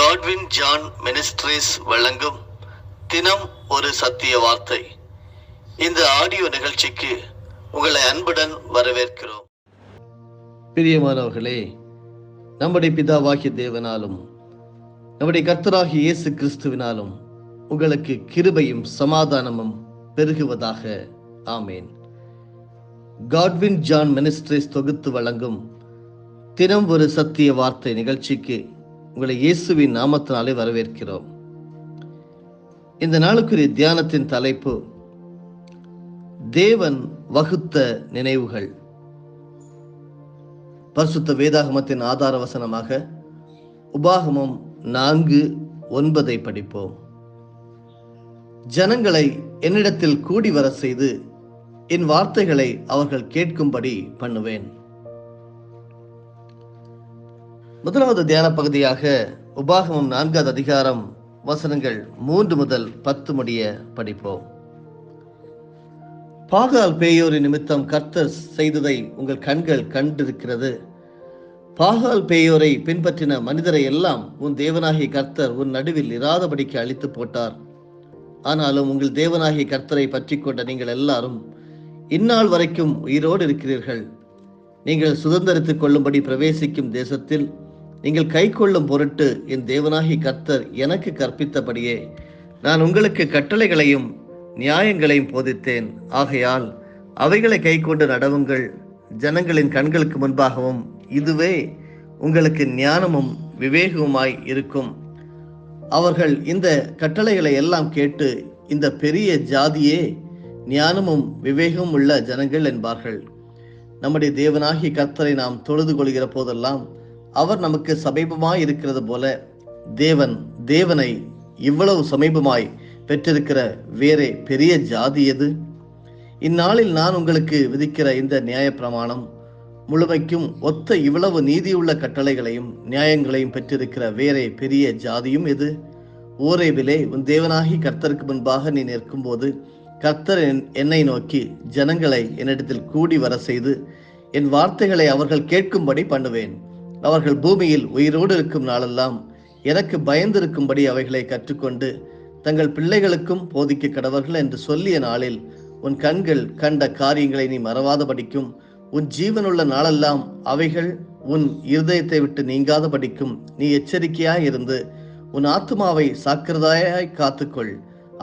Godwin John ministries வழங்கும் தினம் ஒரு சத்திய வார்த்தை. இந்த ஆடியோ நிகழ்ச்சிக்கு உங்களை அன்புடன் வரவேற்கிறோம். பிரியமானவர்களே, நம்முடைய பிதாவாகிய தேவனாலும் நம்முடைய கர்த்தராகிய இயேசு கிறிஸ்துவினாலும் உங்களுக்கு கிருபையும் சமாதானமும் பெருகுவதாக. ஆமேன். காட்வின் ஜான் மினிஸ்ட்ரீஸ் தொகுத்து வழங்கும் தினம் ஒரு சத்திய வார்த்தை நிகழ்ச்சிக்கு உங்களை இயேசுவின் நாமத்தினாலே வரவேற்கிறோம். இந்த நாளுக்குரிய தியானத்தின் தலைப்பு தேவன் வகுத்த நினைவுகள். பரிசுத்த வேதாகமத்தின் ஆதார வசனமாக உபாகமம் 4:9 படிப்போம். ஜனங்களை என்னிடத்தில் கூடி வர செய்து என் வார்த்தைகளை அவர்கள் கேட்கும்படி பண்ணுவேன். முதலாவது தியான பகுதியாக உபாகமம் 4வது அதிகாரம் வசனங்கள் 3 முதல் 10 முடிய படிப்போம். பாகால் பேயோரின் நிமித்தம் கர்த்தர் செய்ததை உங்கள் கண்கள் கண்டிருக்கிறது. பாகால் பேயோரை பின்பற்றின மனிதரை எல்லாம் உன் தேவனாகிய கர்த்தர் உன் நடுவில் இராதபடிக்கு அழித்து போட்டார். ஆனாலும் உங்கள் தேவனாகிய கர்த்தரை பற்றி கொண்ட நீங்கள் எல்லாரும் இந்நாள் வரைக்கும் உயிரோடு இருக்கிறீர்கள். நீங்கள் சுதந்திரித்துக் கொள்ளும்படி பிரவேசிக்கும் தேசத்தில் நீங்கள் கை கொள்ளும் பொருட்டு என் தேவனாகிய கர்த்தர் எனக்கு கற்பித்தபடியே நான் உங்களுக்கு கட்டளைகளையும் நியாயங்களையும் போதித்தேன். ஆகையால் அவைகளை கை கொண்டு நடவுங்கள். ஜனங்களின் கண்களுக்கு முன்பாகவும் இதுவே உங்களுக்கு ஞானமும் விவேகமுமாய் இருக்கும். அவர்கள் இந்த கட்டளைகளை எல்லாம் கேட்டு இந்த பெரிய ஜாதியே ஞானமும் விவேகமும் உள்ள ஜனங்கள் என்பார்கள். நம்முடைய தேவனாகிய கர்த்தரை நாம் தொழுது கொள்கிற போதெல்லாம் அவர் நமக்கு சமீபமாய் இருக்கிறது போல தேவனை இவ்வளவு சமீபமாய் பெற்றிருக்கிற வேறே பெரிய ஜாதி எது? இந்நாளில் நான் உங்களுக்கு விதிக்கிற இந்த நியாய பிரமாணம் முழுமைக்கும் ஒத்த இவ்வளவு நீதியுள்ள கட்டளைகளையும் நியாயங்களையும் பெற்றிருக்கிற வேறே பெரிய ஜாதியும் எது? ஓரேபிலே உன் தேவனாகி கர்த்தருக்கு முன்பாக நீ நிற்கும் போது கர்த்தர் என்னை நோக்கி ஜனங்களை என்னிடத்தில் கூடி வர செய்து என் வார்த்தைகளை அவர்கள் கேட்கும்படி பண்ணுவேன். அவர்கள் பூமியில் உயிரோடு இருக்கும் நாளெல்லாம் எனக்கு பயந்திருக்கும்படி அவைகளை கற்றுக்கொண்டு தங்கள் பிள்ளைகளுக்கும் போதிக்க கடவர்கள் என்று சொல்லிய நாளில் உன் கண்கள் கண்ட காரியங்களை நீ மறவாதபடிக்கும் உன் ஜீவனுள்ள நாளெல்லாம் அவைகள் உன் இருதயத்தை விட்டு நீங்காதபடிக்கும் நீ எச்சரிக்கையாய் இருந்து உன் ஆத்துமாவை சாக்கிரதாயாய் காத்துக்கொள்.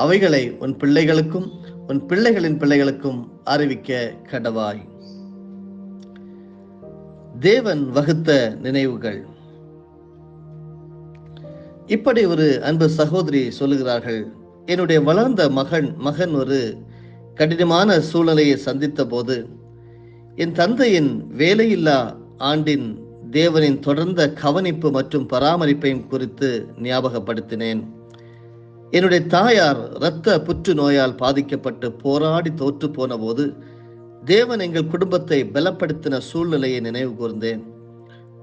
அவைகளை உன் பிள்ளைகளுக்கும் உன் பிள்ளைகளின் பிள்ளைகளுக்கும் அறிவிக்க கடவாய். தேவன் வகுத்த நினைவுகள். இப்படி ஒரு அன்பு சகோதரி சொல்லுகிறார்கள், என்னுடைய வளர்ந்த மகன் ஒரு கடினமான சூழ்நிலையை சந்தித்த போது என் தந்தையின் வேலையில்லா ஆண்டின் தேவனின் தொடர்ந்த கவனிப்பு மற்றும் பராமரிப்பையும் குறித்து ஞாபகப்படுத்தினேன். என்னுடைய தாயார் இரத்த புற்று நோயால் பாதிக்கப்பட்டு போராடி தோற்று போன போது தேவன் எங்கள் குடும்பத்தை பலப்படுத்தின சூழ்நிலையை நினைவு கூர்ந்தேன்.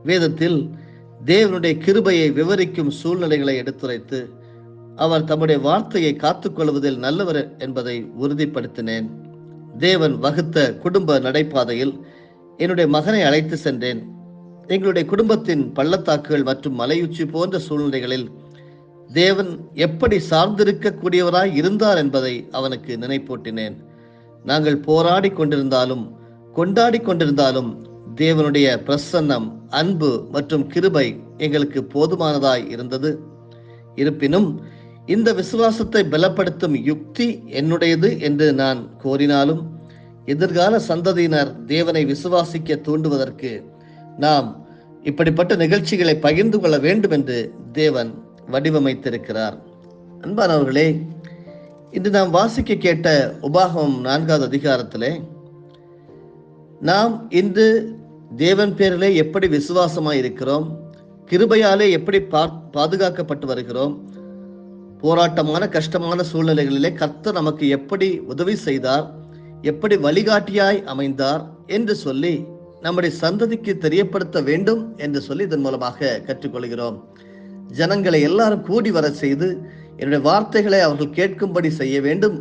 வேதத்தில் தேவனுடைய கிருபையை விவரிக்கும் சூழ்நிலைகளை எடுத்துரைத்து அவர் தம்முடைய வார்த்தையை காத்துக்கொள்வதில் நல்லவர் என்பதை உறுதிப்படுத்தினேன். தேவன் வகுத்த குடும்ப நடைபாதையில் என்னுடைய மகனை அழைத்து சென்றேன். எங்களுடைய குடும்பத்தின் பள்ளத்தாக்குகள் மற்றும் மலையுச்சி போன்ற சூழ்நிலைகளில் தேவன் எப்படி சார்ந்திருக்க கூடியவராய் இருந்தார் என்பதை அவனுக்கு நினைப்பூட்டினேன். நாங்கள் போராடி கொண்டிருந்தாலும் கொண்டாடி கொண்டிருந்தாலும் தேவனுடைய பிரசன்னம், அன்பு மற்றும் கிருபை எங்களுக்கு போதுமானதாய் இருந்தது. இருப்பினும் இந்த விசுவாசத்தை பலப்படுத்தும் யுக்தி என்னுடையது என்று நான் கோரினாலும் எதிர்கால சந்ததியினர் தேவனை விசுவாசிக்க தூண்டுவதற்கு நாம் இப்படிப்பட்ட நிகழ்ச்சிகளை பகிர்ந்து கொள்ள வேண்டும் என்று தேவன் வடிவமைத்திருக்கிறார். அன்பானவர்களே, இன்று நாம் வாசிக்க கேட்ட உபாகமம் 4வது அதிகாரத்திலே நாம் இன்று தேவன் பேரிலே எப்படி விசுவாசமாய் இருக்கிறோம், கிருபையாலே எப்படி பாதுகாக்கப்பட்டு வருகிறோம், போராட்டமான கஷ்டமான சூழ்நிலைகளிலே கர்த்தர் நமக்கு எப்படி உதவி செய்தார், எப்படி வழிகாட்டியாய் அமைந்தார் என்று சொல்லி நம்முடைய சந்ததிக்கு தெரியப்படுத்த வேண்டும் என்று சொல்லி இதன் மூலமாக கற்றுக்கொள்கிறோம். ஜனங்களை எல்லாரும் கூடி வர செய்து என்னுடைய வார்த்தைகளை அவர்கள் கேட்கும்படி செய்ய வேண்டும்,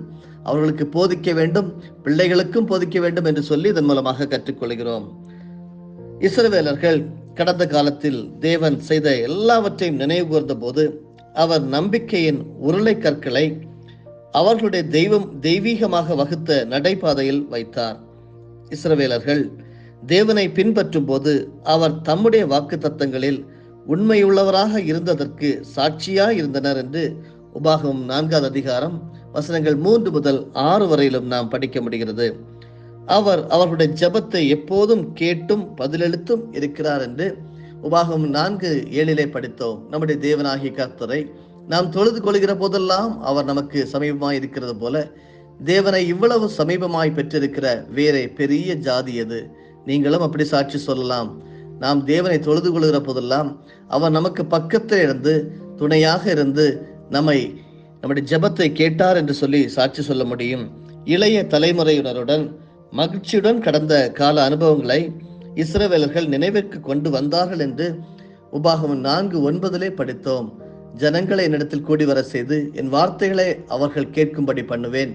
அவர்களுக்கு போதிக்க வேண்டும், பிள்ளைகளுக்கும் போதிக்க வேண்டும் என்று சொல்லி இதன் மூலமாக கற்றுக்கொள்கிறோம். இஸ்ரவேலர்கள் கடந்த காலத்தில் தேவன் செய்த எல்லாவற்றையும் நினைவு கூர்ந்த போது அவர் நம்பிக்கையின் உருளை கற்களை அவர்களுடைய தெய்வீகமாக வகுத்த நடைபாதையில் வைத்தார். இஸ்ரவேலர்கள் தேவனை பின்பற்றும் போது அவர் தம்முடைய வாக்கு தத்தங்களில் உண்மையுள்ளவராக இருந்ததற்கு சாட்சியாய் இருந்தனர் என்று உபாகமம் 4 அதிகாரம் வசனங்கள் 3 முதல் 6 வரையிலும் நாம் படிக்க முடிகிறது. அவர் அவர்களுடைய ஜெபத்தை எப்போதும் கேட்டும் பதிலளித்தும் இருக்கிறார் என்று உபாகமம் 4:7 படித்தோம். நம்முடைய தேவனாகிய கர்த்தரை நாம் தொழுது கொள்கிற போதெல்லாம் அவர் நமக்கு சமீபமாய் இருக்கிறது போல தேவனை இவ்வளவு சமீபமாய் பெற்றிருக்கிற வேறே பெரிய ஜாதி எது? நீங்களும் அப்படி சாட்சி சொல்லலாம். நாம் தேவனை தொழுது கொள்கிற போதெல்லாம் அவர் நமக்கு பக்கத்தில் இருந்து துணையாக இருந்து நம்முடைய ஜெபத்தை கேட்டார் என்று சொல்லி சாட்சி சொல்ல முடியும். இளைய தலைமுறையினருடன் மகிழ்ச்சியுடன் கடந்த கால அனுபவங்களை இஸ்ரவேலர்கள் நினைவிற்கு கொண்டு வந்தார்கள் என்று உபாகமம் 4:9 படித்தோம். ஜனங்களை என்னிடத்தில் கூடி வர செய்து என் வார்த்தைகளை அவர்கள் கேட்கும்படி பண்ணுவேன்.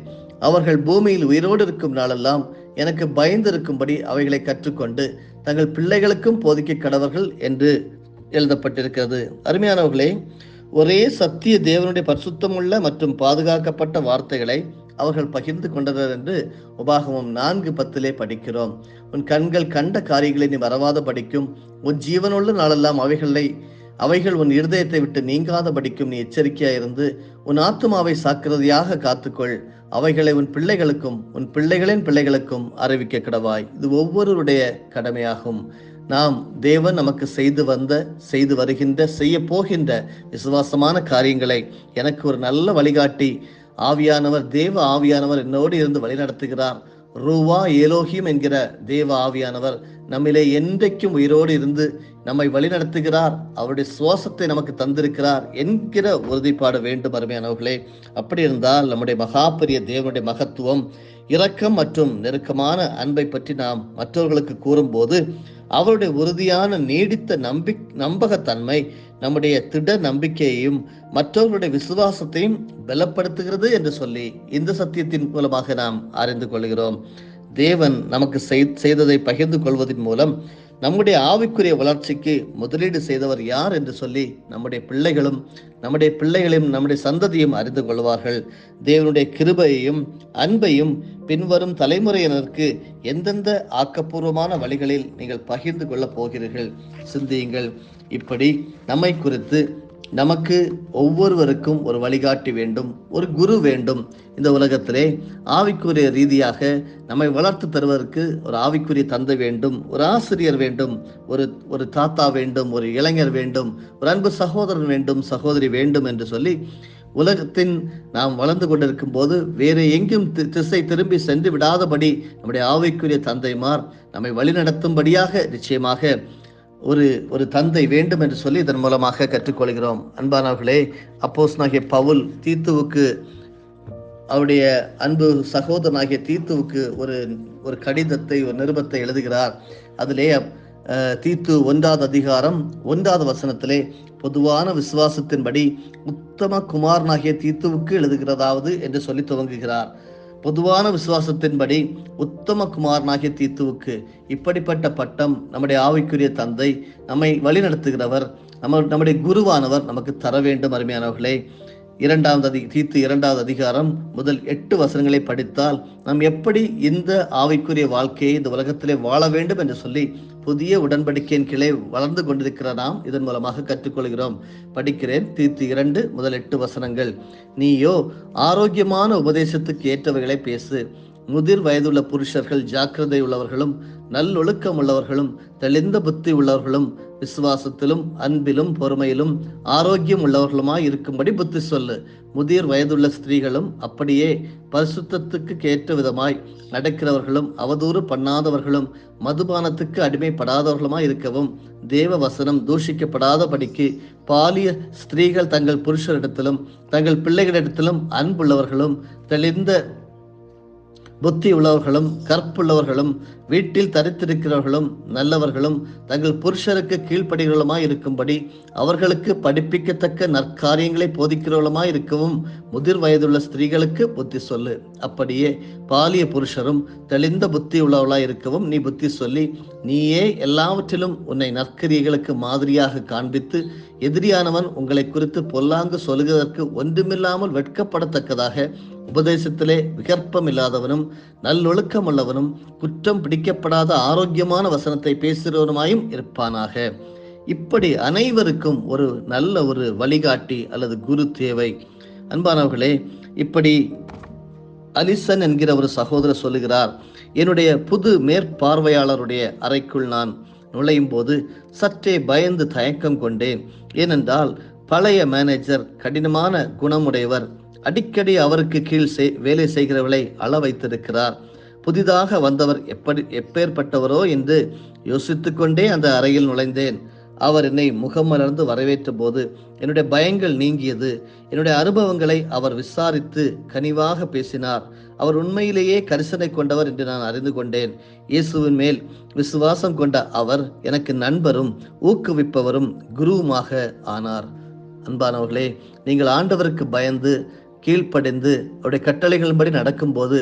அவர்கள் பூமியில் உயிரோடு இருக்கும் நாளெல்லாம் எனக்கு பயந்திருக்கும்படி அவைகளை கற்றுக்கொண்டு தங்கள் பிள்ளைகளுக்கும் போதிக்க கடவர்கள் என்று எழுதப்பட்டிருக்கிறது. அருமையானவர்களே, ஒரே சத்திய தேவனுடைய பரிசுத்தமுள்ள மற்றும் பாதுகாக்கப்பட்ட வார்த்தைகளை அவர்கள் பகிர்ந்து கொண்டனர் என்று உபாகமம் 4:10 படிக்கிறோம். உன் கண்கள் கண்ட காரியங்களை நீ மறவாத படிக்கும், உன் ஜீவனுள்ள நாளெல்லாம் அவைகள் உன் இருதயத்தை விட்டு நீங்காத படிக்கும் நீ எச்சரிக்கையாயிருந்து உன் ஆத்துமாவை சாக்கிரதையாக காத்துக்கொள், அவைகளை உன் பிள்ளைகளுக்கும் உன் பிள்ளைகளின் பிள்ளைகளுக்கும் அறிவிக்க கடவாய். இது ஒவ்வொருவருடைய கடமையாகும். நாம் தேவன் நமக்கு செய்து வருகின்ற செய்ய போகின்ற விசுவாசமான காரியங்களை எனக்கு ஒரு நல்ல வழிகாட்டி ஆவியானவர் தேவ ஆவியானவர் என்னோடு இருந்து வழிநடத்துகிறார். ரூவா ஏலோகிம் என்கிற தேவ ஆவியானவர் நம்மிலே என்றைக்கும் உயிரோடு இருந்து நம்மை வழிநடத்துகிறார். அவருடைய சுவாசத்தை நமக்கு தந்திருக்கிறார் என்கிற உறுதிப்பாடு வேண்டும். அருமையானவர்களே, அப்படி இருந்தால் நம்முடைய மகாபெரிய தேவனுடைய மகத்துவம், இரக்கம் மற்றும் நெருக்கமான அன்பை பற்றி நாம் மற்றவர்களுக்கு கூறும்போது அவருடைய உறுதியான நீடித்த நம்பகத்தன்மை நம்முடைய திட நம்பிக்கையையும் மற்றவர்களுடைய விசுவாசத்தையும் பலப்படுத்துகிறது என்று சொல்லி இந்த சத்தியத்தின் மூலமாக நாம் அறிந்து கொள்கிறோம். தேவன் நமக்கு செய்ததை பகிர்ந்து கொள்வதன் மூலம் நம்முடைய ஆவிக்குரிய வளர்ச்சிக்கு முதலீடு செய்தவர் யார் என்று சொல்லி நம்முடைய பிள்ளைகளையும் நம்முடைய சந்ததியும் அறிந்து கொள்வார்கள். தேவனுடைய கிருபையையும் அன்பையும் பின்வரும் தலைமுறையினருக்கு எந்தெந்த ஆக்கப்பூர்வமான வழிகளில் நீங்கள் பகிர்ந்து கொள்ளப் போகிறீர்கள் சிந்தியுங்கள். இப்படி நம்மை குறித்து நமக்கு ஒவ்வொருவருக்கும் ஒரு வழிகாட்டி வேண்டும், ஒரு குரு வேண்டும். இந்த உலகத்திலே ஆவிக்குரிய ரீதியாக நம்மை வளர்த்து தருவதற்கு ஒரு ஆவிக்குரிய தந்தை வேண்டும், ஒரு ஆசிரியர் வேண்டும், ஒரு தாத்தா வேண்டும், ஒரு இளைஞர் வேண்டும், ஒரு அன்பு சகோதரன் வேண்டும், சகோதரி வேண்டும் என்று சொல்லி உலகத்தின் நாம் வளர்ந்து கொண்டிருக்கும் போது வேறு எங்கும் திசை திரும்பி சென்று விடாதபடி நம்முடைய ஆவிக்குரிய தந்தைமார் நம்மை வழிநடத்தும்படியாக நிச்சயமாக ஒரு தந்தை வேண்டும் என்று சொல்லி இதன் மூலமாக கற்றுக்கொள்கிறோம். அன்பானவர்களே, அப்போஸ்தலனாகிய பவுல் தீத்துவுக்கு அவருடைய அன்பு சகோதரனாகிய தீத்துவுக்கு ஒரு கடிதத்தை ஒரு நிருபத்தை எழுதுகிறார். அதிலே தீத்து 1 அதிகாரம் 1 வசனத்திலே பொதுவான விசுவாசத்தின்படி உத்தம குமாரனாகிய தீத்துவுக்கு எழுதுகிறதாவது என்று சொல்லி துவங்குகிறார். பொதுவான விசுவாசத்தின்படி உத்தம குமாரனாகிய தீத்துவுக்கு இப்படிப்பட்ட பட்டம் நம்முடைய ஆவிக்குரிய தந்தை, நம்மை வழிநடத்துகிறவர், நம்முடைய குருவானவர் நமக்கு தர வேண்டும். அருமையானவர்களே, தீத்து 2 அதிகாரம் முதல் 8 வசனங்களை படித்தால் நாம் எப்படி இந்த ஆவிக்குரிய வாழ்க்கையை இந்த உலகத்திலே வாழ வேண்டும் என்று சொல்லி புதிய உடன்படிக்கையின் கீழே வளர்ந்து கொண்டிருக்கிற நாம் இதன் மூலமாக கற்றுக்கொள்கிறோம். படிக்கிறேன். தீத்து 2 முதல் 8 வசனங்கள். நீயோ ஆரோக்கியமான உபதேசத்துக்கு ஏற்றவைகளை பேசு. முதிர் வயதுள்ள புருஷர்கள் ஜாக்கிரதை உள்ளவர்களும் நல்லொழுக்கம் உள்ளவர்களும் தெளிந்த புத்தி உள்ளவர்களும் விசுவாசத்திலும் அன்பிலும் பொறுமையிலும் ஆரோக்கியம் உள்ளவர்களுமாய் இருக்கும்படி புத்தி சொல்லு. முதிர் வயதுள்ள ஸ்திரீகளும் அப்படியே பரிசுத்தத்துக்கு ஏற்ற விதமாய் நடக்கிறவர்களும் அவதூறு பண்ணாதவர்களும் மதுபானத்துக்கு அடிமைப்படாதவர்களுமாய் இருக்கவும் தேவ வசனம் தூஷிக்கப்படாதபடிக்கு பாலிய ஸ்திரீகள் தங்கள் புருஷரிடத்திலும் தங்கள் பிள்ளைகளிடத்திலும் அன்புள்ளவர்களும் தெளிந்த புத்தி உள்ளவர்களும் கற்புள்ளவர்களும் வீட்டில் தரித்திருக்கிறவர்களும் நல்லவர்களும் தங்கள் புருஷருக்கு கீழ்ப்படிகளுமாய் இருக்கும்படி அவர்களுக்கு படிப்பிக்கத்தக்க நற்காரியங்களை போதிக்கிறவர்களுமாய் இருக்கவும் முதிர் வயதுள்ள ஸ்திரீகளுக்கு புத்தி சொல்லு. அப்படியே பாலிய புருஷரும் தெளிந்த புத்தி உள்ளவர்களாய் இருக்கவும் நீ புத்தி சொல்லி நீயே எல்லாவற்றிலும் உன்னை நற்கிரியைகளுக்கு மாதிரியாக காண்பித்து எதிரியானவன் உங்களை குறித்து பொல்லாங்கு சொல்லுவதற்கு ஒன்றுமில்லாமல் வெட்கப்படத்தக்கதாக உபதேசத்திலே விகற்பம் இல்லாதவனும் நல்லொழுக்கம் உள்ளவனும் குற்றம் பிடிக்கப்படாத ஆரோக்கியமான வசனத்தை பேசுகிறவனுமாயும் இருப்பானாக. இப்படி அனைவருக்கும் ஒரு நல்ல ஒரு வழிகாட்டி அல்லது குரு தேவை. அன்பானவர்களே, இப்படி அலிசன் என்கிற ஒரு சகோதரர் சொல்லுகிறார், என்னுடைய புது மேற்பார்வையாளருடைய அறைக்குள் நான் நுழையும் போது சற்றே பயந்து தயக்கம் கொண்டேன். ஏனென்றால் பழைய மேனேஜர் கடினமான குணமுடையவர், அடிக்கடி அவருக்கு கீழ் வேலை செய்கிறவர்களை அள வைத்திருக்கிறார். புதிதாக வந்தவர் எப்பேற்பட்டவரோ என்று யோசித்து கொண்டே அந்த அறையில் நுழைந்தேன். அவர் என்னை முகமலர்ந்து வரவேற்ற போது என்னுடைய பயங்கள் நீங்கியது. என்னுடைய அனுபவங்களை அவர் விசாரித்து கனிவாக பேசினார். அவர் உண்மையிலேயே கரிசனை கொண்டவர் என்று நான் அறிந்து கொண்டேன். இயேசுவின் மேல் விசுவாசம் கொண்ட அவர் எனக்கு நண்பரும் ஊக்குவிப்பவரும் குருவுமாக ஆனார். அன்பானவர்களே, நீங்கள் ஆண்டவருக்கு பயந்து கீழ்ப்படிந்து அவருடைய கட்டளைகளின்படி நடக்கும்போது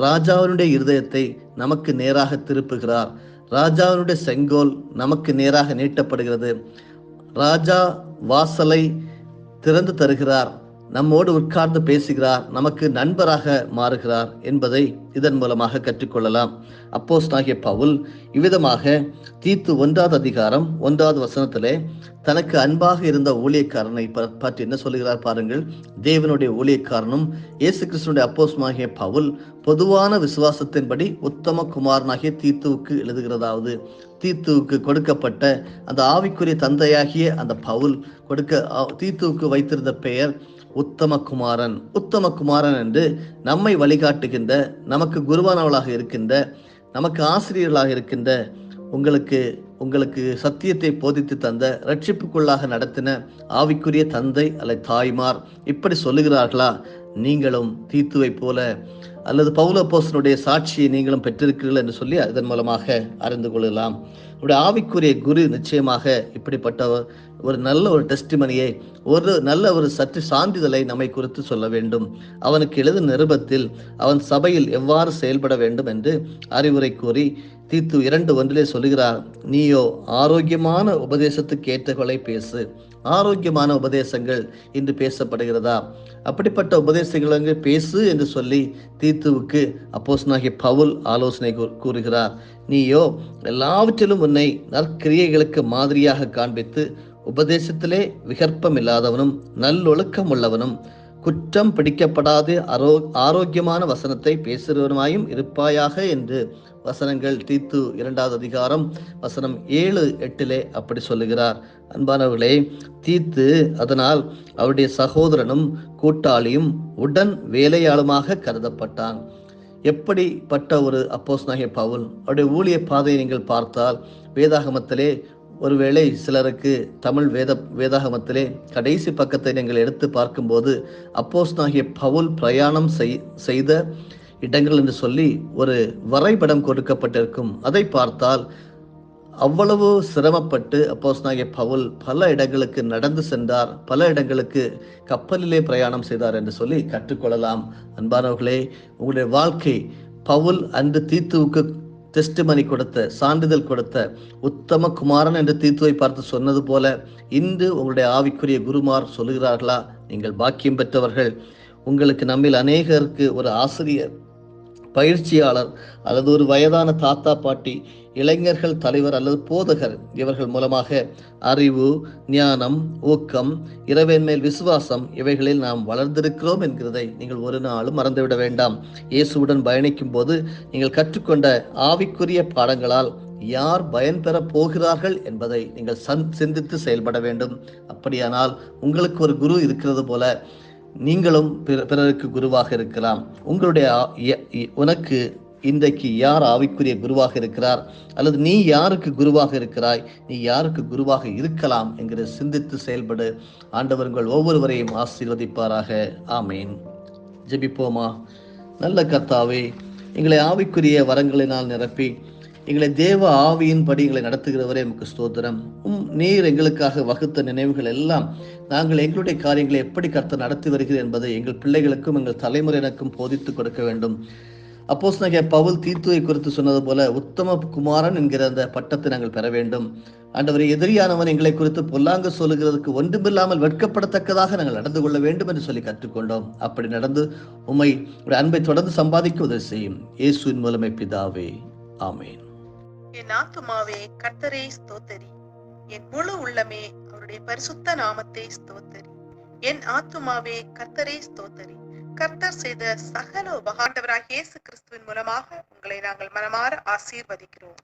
ராஜாவினுடைய இருதயத்தை நமக்கு நேராக திருப்புகிறார். ராஜாவினுடைய செங்கோல் நமக்கு நேராக நீட்டப்படுகிறது. ராஜா வாசலை திறந்து தருகிறார், நம்மோடு உட்கார்ந்து பேசுகிறார், நமக்கு நண்பராக மாறுகிறார் என்பதை இதன் மூலமாக கற்றுக்கொள்ளலாம். அப்போஸ்தலனாகிய பவுல் இவ்விதமாக தீத்து 1வது அதிகாரம் 1வது வசனத்திலே தனக்கு அன்பாக இருந்த ஊழியக்காரனை பற்றி என்ன சொல்லுகிறார் பாருங்கள். தேவனுடைய ஊழியக்காரனும் இயேசு கிறிஸ்துவினுடைய அப்போஸ்தலனாகிய பவுல் பொதுவான விசுவாசத்தின்படி உத்தம குமாரனாகிய தீத்துவுக்கு எழுதுகிறதாவது, தீத்துவுக்கு கொடுக்கப்பட்ட அந்த ஆவிக்குரிய தந்தையாகிய அந்த பவுல் தீத்துவுக்கு வைத்திருந்த பெயர் உத்தமகுமாரன். உத்தமகுமாரன் என்று நம்மை வழிகாட்டுகின்ற, நமக்கு குருவானவளாக இருக்கின்ற, நமக்கு ஆசிரியர்களாக இருக்கின்ற, உங்களுக்கு சத்தியத்தை போதித்து தந்த, ரட்சிப்புக்குள்ளாக நடத்தின ஆவிக்குரிய தந்தை அல்லது தாய்மார் இப்படி சொல்லுகிறார்களா? நீங்களும் தீத்துவை போல அல்லது பவுல் அப்போஸ்தலனுடைய சாட்சியை நீங்களும் பெற்றிருக்கிறீர்கள் என்று சொல்லி அதன் மூலமாக அறிந்து கொள்ளலாம். உடைய ஆவிக்குரிய குரு நிச்சயமாக இப்படிப்பட்ட ஒரு நல்ல ஒரு டெஸ்டிமனியை, ஒரு நல்ல ஒரு சற்று சான்றிதழை நம்மை குறித்து சொல்ல வேண்டும். அவனுக்கு எழுதின நிருபத்தில் அவன் சபையில் எவ்வாறு செயல்பட வேண்டும் என்று அறிவுரை கூறி தீத்து 2:1 சொல்லுகிறார், நீயோ ஆரோக்கியமான உபதேசத்துக்கு ஏற்றகளை பேசு. ஆரோக்கியமான உபதேசங்கள் இன்று பேசப்படுகிறதா? அப்படிப்பட்ட உபதேசங்களை பேசு என்று சொல்லி தீத்துவுக்கு அப்போஸ்தலனாகிய பவுல் ஆலோசனை கூறுகிறார். நீயோ எல்லாவற்றிலும் உன்னை நற்கிரியைகளுக்கு மாதிரியாக காண்பித்து உபதேசத்திலே விகற்பம் இல்லாதவனும் நல்லொழுக்கம் உள்ளவனும் குற்றம் பிடிக்கப்படாது ஆரோக்கியமான வசனத்தை பேசுகிறவனுமாயும் இருப்பாயாக என்று வசனங்கள் தீத்து 2வது அதிகாரம் வசனம் 7-8 அப்படி சொல்லுகிறார். அன்பானவர்களே, தீத்து அதனால் அவருடைய சகோதரனும் கூட்டாளியும் உடன் வேலையாளுமாக கருதப்பட்டான். எப்படிப்பட்ட ஒரு அப்போஸ்தலனாகிய பவுல்! அவருடைய ஊழிய பாதையை நீங்கள் பார்த்தால் வேதாகமத்திலே, ஒருவேளை சிலருக்கு தமிழ் வேதாகமத்திலே கடைசி பக்கத்தை நீங்கள் எடுத்து பார்க்கும்போது அப்போஸ்தலனாகிய பவுல் பிரயாணம் செய்த இடங்கள் என்று சொல்லி ஒரு வரைபடம் கொடுக்கப்பட்டிருக்கும். அதை பார்த்தால் அவ்வளவு சிரமப்பட்டு அப்போஸ்தலனாகிய பவுல் பல இடங்களுக்கு நடந்து சென்றார், பல இடங்களுக்கு கப்பலிலே பிரயாணம் செய்தார் என்று சொல்லி கற்றுக்கொள்ளலாம். அன்பானவர்களே, உங்களுடைய வாழ்க்கை பவுல் அன்று தீத்துவுக்கு டெஸ்டிமனி கொடுத்த, சான்றிதழ் கொடுத்த உத்தம குமாரன் என்று தீத்துவை பார்த்து சொன்னது போல இன்று உங்களுடைய ஆவிக்குரிய குருமார் சொல்லுகிறார்களா? நீங்கள் பாக்கியம் பெற்றவர்கள். உங்களுக்கு நம்மில் அநேகருக்கு ஒரு ஆசிரியர், பயிற்சியாளர் அல்லது ஒரு வயதான தாத்தா பாட்டி, இளைஞர்கள் தலைவர் அல்லது போதகர், இவர்கள் மூலமாக அறிவு, ஞானம், ஊக்கம், இறைவன் மேல் விசுவாசம் இவைகளில் நாம் வளர்ந்திருக்கிறோம் என்கிறதை நீங்கள் ஒரு நாளும் மறந்துவிட வேண்டாம். இயேசுவுடன் பயணிக்கும் போது நீங்கள் கற்றுக்கொண்ட ஆவிக்குரிய பாடங்களால் யார் பயன் பெற போகிறார்கள் என்பதை நீங்கள் சிந்தித்து செயல்பட வேண்டும். அப்படியானால் உங்களுக்கு ஒரு குரு இருக்கிறது போல நீங்களும் பிறருக்கு குருவாக இருக்கலாம். உனக்கு இன்றைக்கு யார் ஆவிக்குரிய குருவாக இருக்கிறார், அல்லது நீ யாருக்கு குருவாக இருக்கிறாய், நீ யாருக்கு குருவாக இருக்கலாம் என்கிற சிந்தித்து செயல்படு. ஆண்டவர் உங்கள் ஒவ்வொருவரையும் ஆசீர்வதிப்பாராக. ஆமேன். ஜெபிப்போமா. நல்ல கர்த்தாவே, எங்களை ஆவிக்குரிய வரங்களினால் நிரப்பி எங்களை தேவ ஆவியின்படி எங்களை நடத்துகிறவரே உமக்கு ஸ்தோத்திரம். நீர் எங்களுக்காக வகுத்த நினைவுகள் எல்லாம் நாங்கள் எங்களுடைய காரியங்களை எப்படி கர்த்தர் நடத்தி வருகிறேன் என்பதை எங்கள் பிள்ளைகளுக்கும் எங்கள் தலைமுறையினருக்கும் போதித்துக் கொடுக்க வேண்டும். அப்போஸ்தலனாகிய பவுல் தீத்துவை குறித்து சொன்னது போல உத்தம குமாரன் என்கிற அந்த பட்டத்தை நாங்கள் பெற வேண்டும். ஆண்டவரை, எதிரியானவன் எங்களை குறித்து பொல்லாங்கு சொல்லுகிறதுக்கு ஒன்றுமில்லாமல் வெட்கப்படத்தக்கதாக நாங்கள் நடந்து கொள்ள வேண்டும் என்று சொல்லி கற்றுக்கொண்டோம். அப்படி நடந்து உம்மை அன்பை தொடர்ந்து சம்பாதிக்க உதவி செய்யும். இயேசுவின் மூலமே பிதாவே, ஆமேன். என் ஆத்துமாவே கர்த்தரை ஸ்தோத்தரி, என் முழு உள்ளமே அவருடைய பரிசுத்த நாமத்தை ஸ்தோத்தரி. என் ஆத்துமாவே கர்த்தரை ஸ்தோத்தரி. கர்த்தர் செய்த சகல உபகாரவராகிய இயேசு கிறிஸ்துவின் மூலமாக உங்களை நாங்கள் மனமாற ஆசீர்வதிக்கிறோம்.